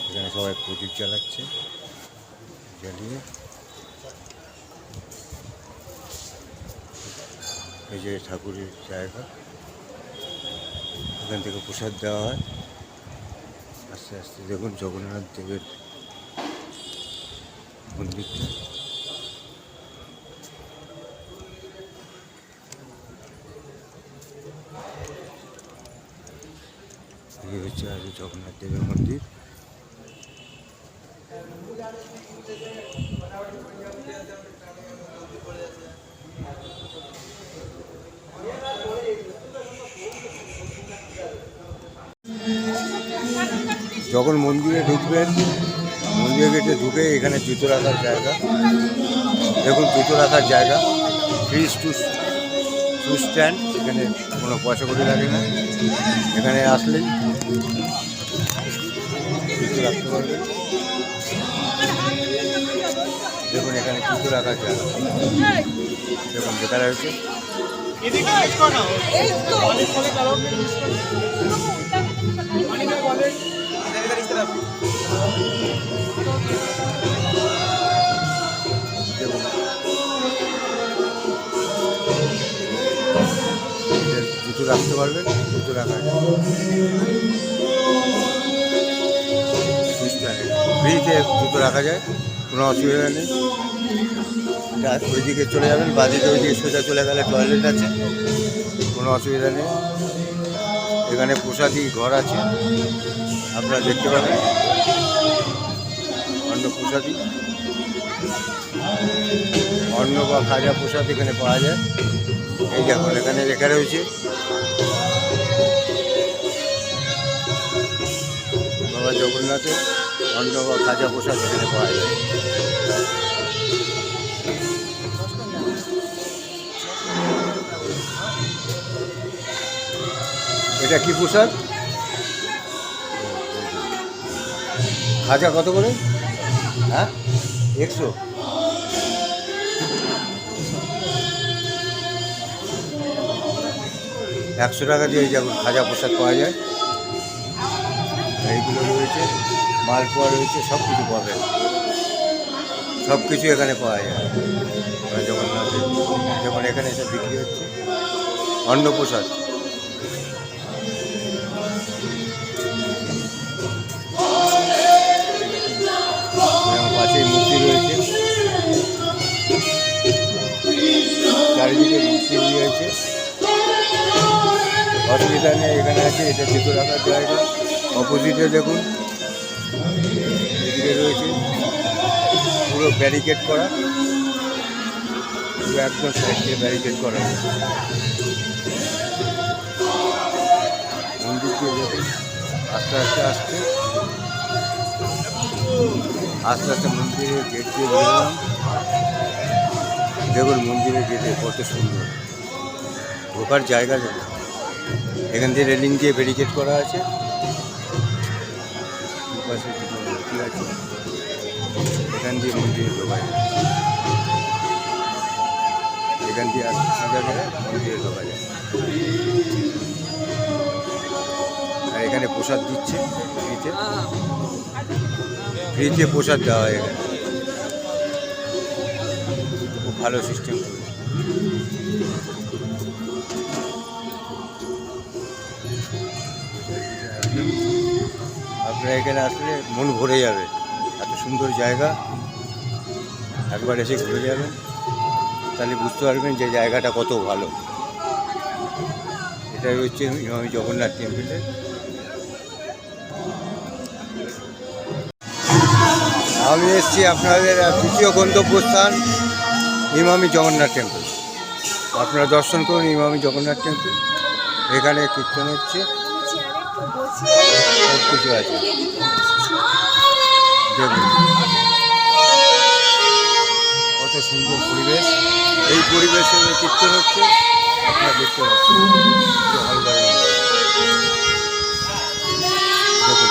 এখানে সবাই প্রদীপ জ্বালাচ্ছে, জ্বালিয়ে এই যে ঠাকুরের জায়গা, এখান থেকে প্রসাদ দেওয়া হয়। আস্তে আস্তে দেখুন জগন্নাথ দেবের মন্দিরটা। এই হচ্ছে আজ জগন্নাথ দেবের মন্দির। যখন মন্দিরে ঢুকবেন, মন্দিরের গেটে ঢুকে এখানে জুতো রাখার জায়গা, দেখুন জুতো রাখার জায়গা, ফ্রি শু স্ট্যান্ড। এখানে কোনো পয়সা করে লাগে না, এখানে আসলেই জুতো রাখতে পারবেন। দেখুন এখানে জুতো রাখার জায়গা, দেখুন দেখা রয়েছে। জুতো রাখতে পারবেন, জুতো রাখা ফ্রিতে জুতো রাখা যায়, কোনো অসুবিধা নেই। ওইদিকে চলে যাবেন, বাদিকে ওইদিকে সোজা চলে গেলে টয়লেট আছে, কোনো অসুবিধা নেই। এখানে প্রসাদী ঘর আছে, আপনারা দেখতে পাবেন অন্ন প্রসাদী, অন্ন বা খাজা প্রসাদ এখানে পাওয়া যায়। এই দেখুন এখানে লেখা রয়েছে বাবা জগন্নাথের অন্ন বা খাজা প্রসাদ এখানে পাওয়া যায়। এটা কি প্রসাদ? খাজা কত করে? হ্যাঁ, 100। টাকা দিয়ে যেমন খাজা প্রসাদ পাওয়া যায়, এইগুলো রয়েছে, মালপোয়া রয়েছে, সব কিছু পাবেন, সব কিছু এখানে পাওয়া যায়। জগন্নাথের যেমন এখানে এসে বিক্রি হচ্ছে অন্নপ্রসাদ। পাশেই মূর্তি রয়েছে, চারিদিকে মূর্তি রয়েছে, অসুবিধা নেই। এখানে আছে, এটা জুতো রাখার জায়গা। অপোজিটে দেখুন, এদিকে রয়েছে পুরো ব্যারিকেড করা, পুরো একদম সাইড দিয়ে ব্যারিকেড করা রয়েছে। মন্দির দিয়ে দেখুন আস্তে আস্তে আস্তে মন্দিরের গেট দিয়ে বেরোলাম। দেখুন মন্দিরের গেটে কত সুন্দর, ঢোকার জায়গা দেখুন। এখান দিয়ে রেলিং দিয়ে ব্যারিকেড করা আছে, দুপাশে দুটো মূর্তি আছে, এখান দিয়ে মন্দিরে ঢোকা যায়, এখান দিয়ে আসতে সোজা গেলে মন্দিরে ঢোকা যায়। আর এখানে প্রসাদ দিচ্ছে ফ্রিতে প্রসাদ দেওয়া হয় এখানে, খুব ভালো সিস্টেম করেছে। আপনারা এখানে আসলে মন ভরে যাবে, এত সুন্দর জায়গা। একবার এসে ঘুরে যাবেন, তাহলে বুঝতে পারবেন যে জায়গাটা কত ভালো। এটাই হচ্ছে ইমামি জগন্নাথ টেম্পলের। আমি এসেছি আপনাদের তৃতীয় গন্তব্যস্থান ইমামি জগন্নাথ টেম্পল। আপনারা দর্শন করুন ইমামি জগন্নাথ টেম্পল। এখানে কীর্তন হচ্ছে, সব কিছু আছে। দেখুন কত সুন্দর পরিবেশ, এই পরিবেশে কীর্তন হচ্ছে, আপনারা দেখতে পাচ্ছেন। দেখুন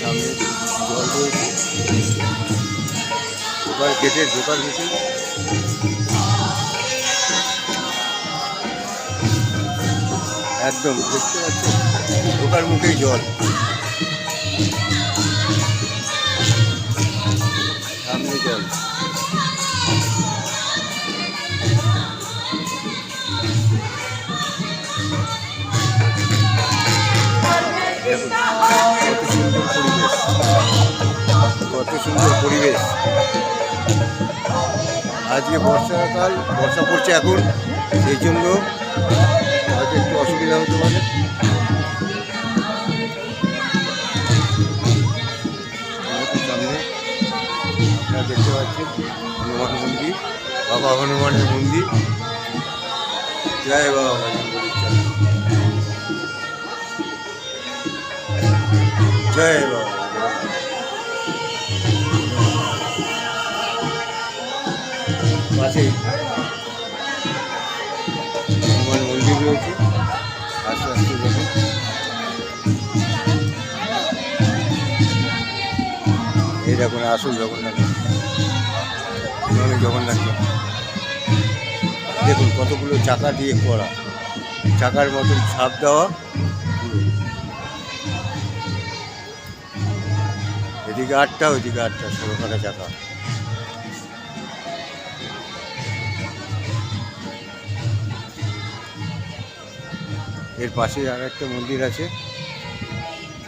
সামনে জল রয়েছে, এবার গেটের ঢোকার মুখে একদম দেখতে পাচ্ছেন ঢোকার মুখেই জল, সামনে জল। দেখুন কত সুন্দর পরিবেশ। আজকে বর্ষাকাল, বর্ষা পড়ছে এখন, সেই জন্য হয়তো একটু অসুবিধা হতে পারে। সামনে আপনারা দেখতে পাচ্ছেন হনুমান মন্দির, বাবা হনুমানের মন্দির। জয় বাবা বজরঙ্গবলীর চরণ। জয় বাবা। পাশেই হনুমান মন্দির রয়েছে, আস্তে আস্তে দেখুন। এই দেখুন আসল জগন্নাথ, জগন্নাথ দেখুন কতগুলো চাকা দিয়ে করা, চাকার মতন ছাপ দেওয়া পুরো। এদিকে 8টা, ওইদিকে 8টা, 16 চাকা। এর পাশে আর একটা মন্দির আছে,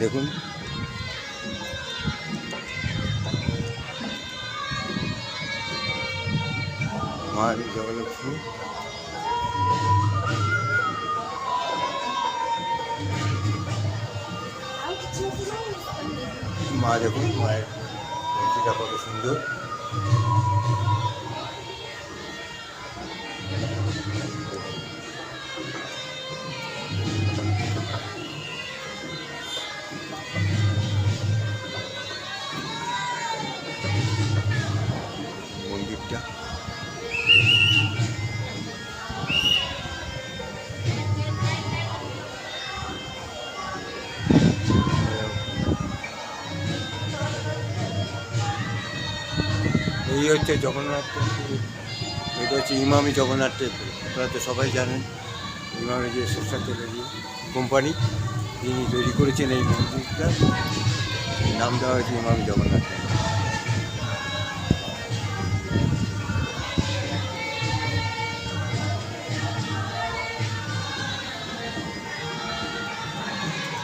দেখুন। মা জগলক্ষ্মী, মা দেখুন, মায়ের মূর্তিটা কত সুন্দর। মন্দিরটা এই হচ্ছে জগন্নাথ টেম্পল। এটা হচ্ছে ইমামি জগন্নাথ টেম্পল। আপনারা তো সবাই জানেন ইমামি যে সরষা তেলের কোম্পানি, তিনি তৈরি করেছেন এই মন্দিরটা, নাম দেওয়া হয়েছে ইমামি জগন্নাথ টেম্পল।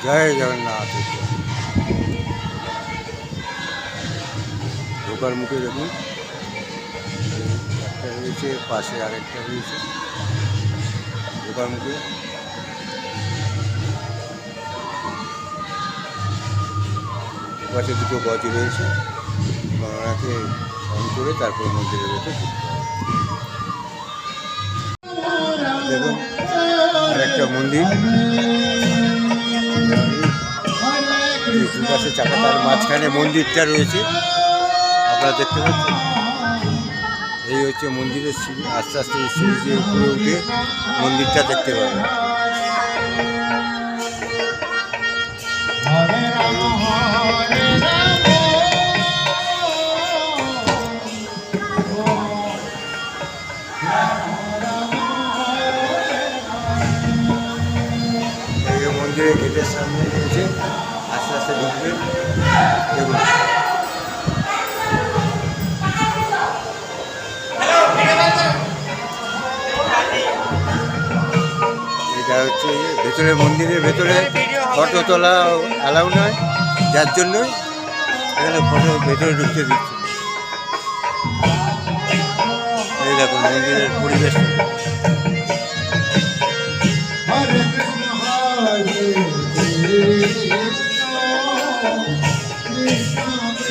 জয় জগন্নাথ। ঢোকার মুখে দেখুন একটা রয়েছে, পাশে আরেকটা রয়েছে। ঢোকার মুখে পাশে দুটো গজ রয়েছে, ওনাকে অন করে তারপর মন্দিরের ভেতর ঢুকতে হবে। দেখুন আরেকটা মন্দির, দুপাশে চাকা, তার মাঝখানে মন্দিরটা রয়েছে, আপনারা দেখতে পাচ্ছেন। এই হচ্ছে মন্দিরের সিঁড়ি, আস্তে আস্তে এই সিঁড়ি দিয়ে উপরে উঠে মন্দিরটা দেখতে পাবেন। এই মন্দিরের গেটের সামনে রয়েছে, আস্তে আস্তে ঢুকবে। দেখুন এটা হচ্ছে ভেতরে, মন্দিরের ভেতরে ফটো তোলা অ্যালাউ নয়, যার জন্যই এখানে ফটো ভেতরে ঢুকতে দিচ্ছে। এই দেখুন মন্দিরের পরিবেশ।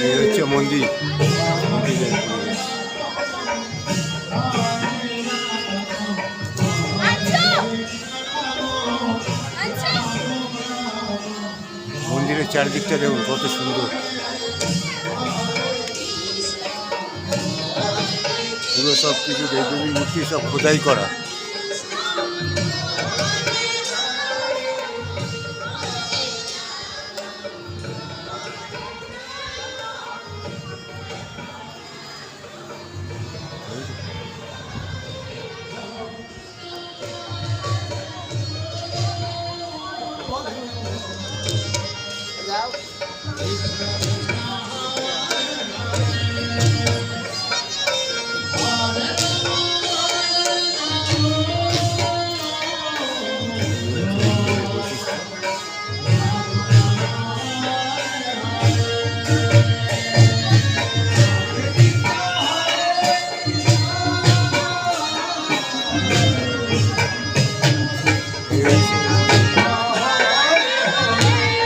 এই হচ্ছে মন্দির। চারিদিকটা দেখুন কত সুন্দর, পুরো সব কিছু দেবদেবীর মূর্তি সব খোদাই করা।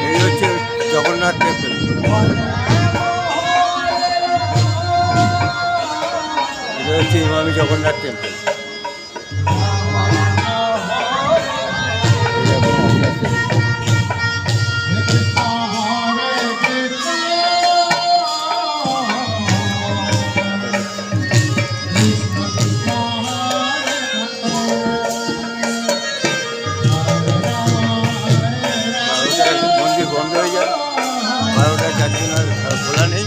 এই হচ্ছে জগন্নাথ টেম্পল। এটা হচ্ছে ইমামি জগন্নাথ টেম্পল। মন্দির বন্ধ হয়ে যায় 12টায়, যার জন্য আর খোলা নেই।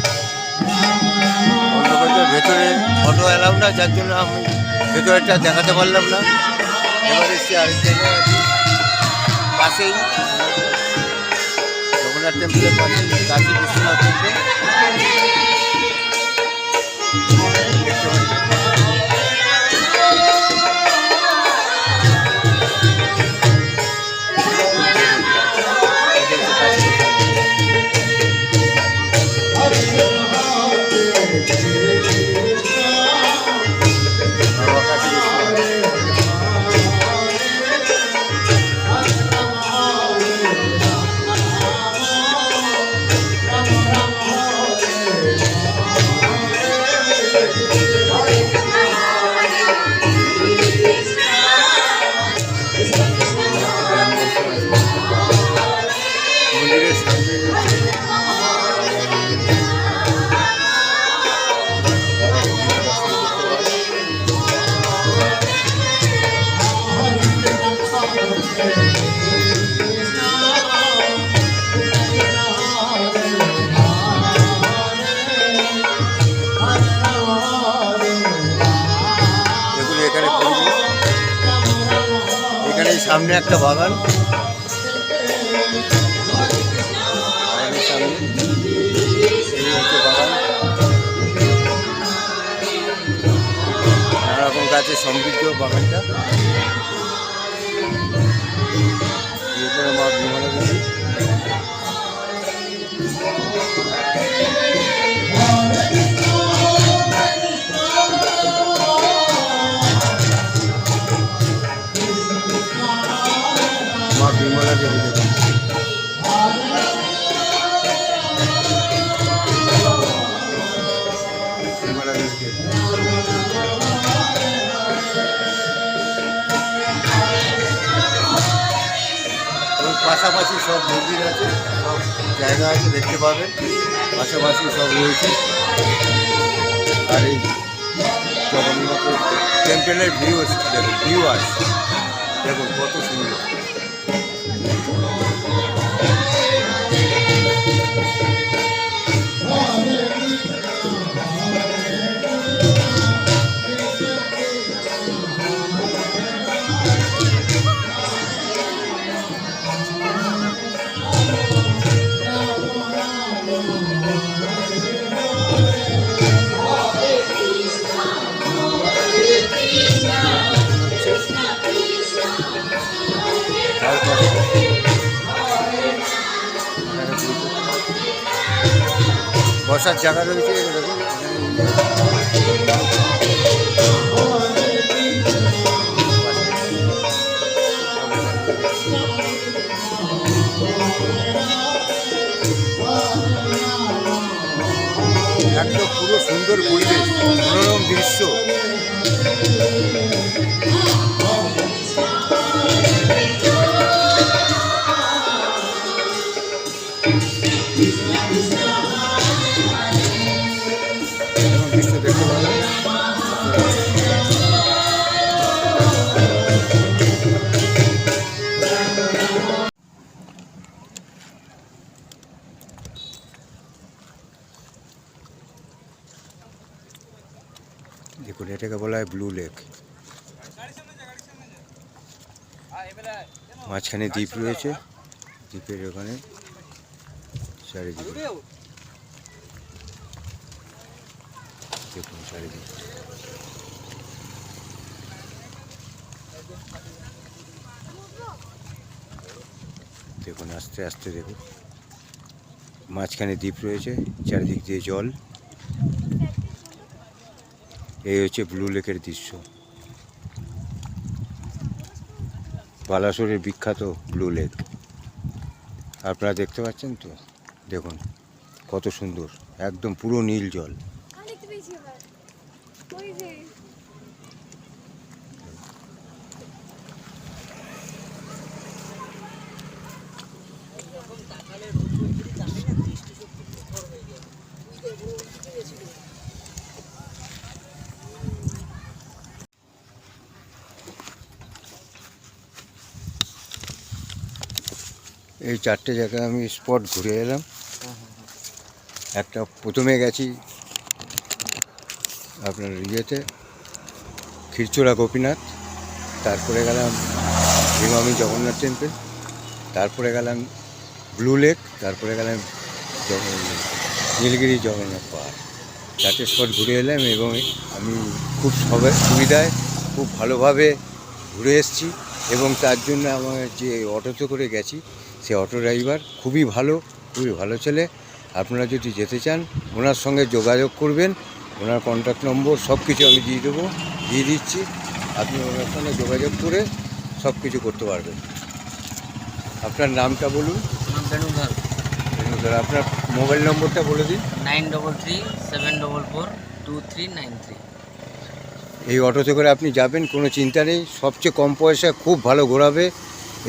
বন্ধ করতে ভেতরে ফটো অ্যালাউ না, যার জন্য আমি ভেতরেটা দেখাতে পারলাম না। এবার এসছি আরেক জায়গায় আছি, পাশেই জগন্নাথ টেম্পলের পাশে কাশী বিশ্বনাথ টেম্পল দেখতে পাচ্ছি। বাবা কাশী বিশ্বনাথ। মন্দিরের সামনে দেখুন এখানে পরিবেশ, এখানে এই সামনে একটা বাগান, বাগানের সামনে এই হচ্ছে বাগান, নানা রকম গাছে সমৃদ্ধ বাগানটা। এরপরে মা বিমলা দেবী, মা বিমলা দেবী দেখুন। বিমলা দেবী দেখুন। এবং পাশাপাশি সব মন্দির আছে, সব জায়গা আছে, দেখতে পাবেন পাশাপাশি সব রয়েছে। আর এই জগন্নাথের টেম্পেলের ভিউ দেখুন, ভিউ আছে দেখুন কত সুন্দর। বসার জায়গা রয়েছে দেখুন। একটা পুরো সুন্দর পরিবেশ, মনোরম দৃশ্য। দেখুন এটাকে বলা হয় ব্লু লেক। মাঝখানে দ্বীপ রয়েছে, দ্বীপের ওখানে চারিদিকে দেখুন চারিদিকে। দেখুন আস্তে আস্তে দেখুন, মাঝখানে দ্বীপ রয়েছে, চারিদিক দিয়ে জল। এই হচ্ছে ব্লু লেকের দৃশ্য, বালাসোরের বিখ্যাত ব্লু লেক। আপনারা দেখতে পাচ্ছেন তো, দেখুন কত সুন্দর, একদম পুরো নীল জল। দেখতে পেয়েছি এবার ওই যে এই চারটে জায়গায় আমি স্পট ঘুরে এলাম। একটা প্রথমে গেছি আপনার ইয়েতে ক্ষীরচোরা গোপীনাথ, তারপরে গেলাম ইমামি জগন্নাথ টেম্পল, তারপরে গেলাম ব্লু লেক, তারপরে গেলাম নীলগিরি জগন্নাথ পাহাড়। চারটে স্পট ঘুরে এলাম এবং আমি খুব সুবিধায় খুব ভালোভাবে ঘুরে এসেছি। এবং তার জন্য আমার যে অটোতে করে গেছি, সে অটো ড্রাইভার খুবই ভালো ছেলে। আপনারা যদি যেতে চান ওনার সঙ্গে যোগাযোগ করবেন, ওনার কন্ট্যাক্ট নম্বর সব কিছু আমি দিয়ে দিচ্ছি। আপনি ওনার সঙ্গে যোগাযোগ করে সব কিছু করতে পারবেন। আপনার নামটা বলুন। বেণুধর। বেণুধর, আপনার মোবাইল নম্বরটা বলে দিন। 9337442393। এই অটোতে করে আপনি যাবেন, কোনো চিন্তা নেই। সবচেয়ে কম পয়সা, খুব ভালো ঘোরাবে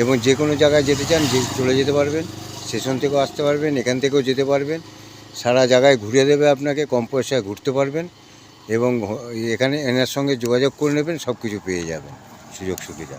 এবং যে কোনো জায়গায় যেতে চান চলে যেতে পারবেন। স্টেশন থেকেও আসতে পারবেন, এখান থেকেও যেতে পারবেন। সারা জায়গায় ঘুরিয়ে দেবে আপনাকে, কম পয়সায় ঘুরতে পারবেন। এবং এখানে এনার সঙ্গে যোগাযোগ করে নেবেন, সব কিছু পেয়ে যাবেন, সুযোগ সুবিধা।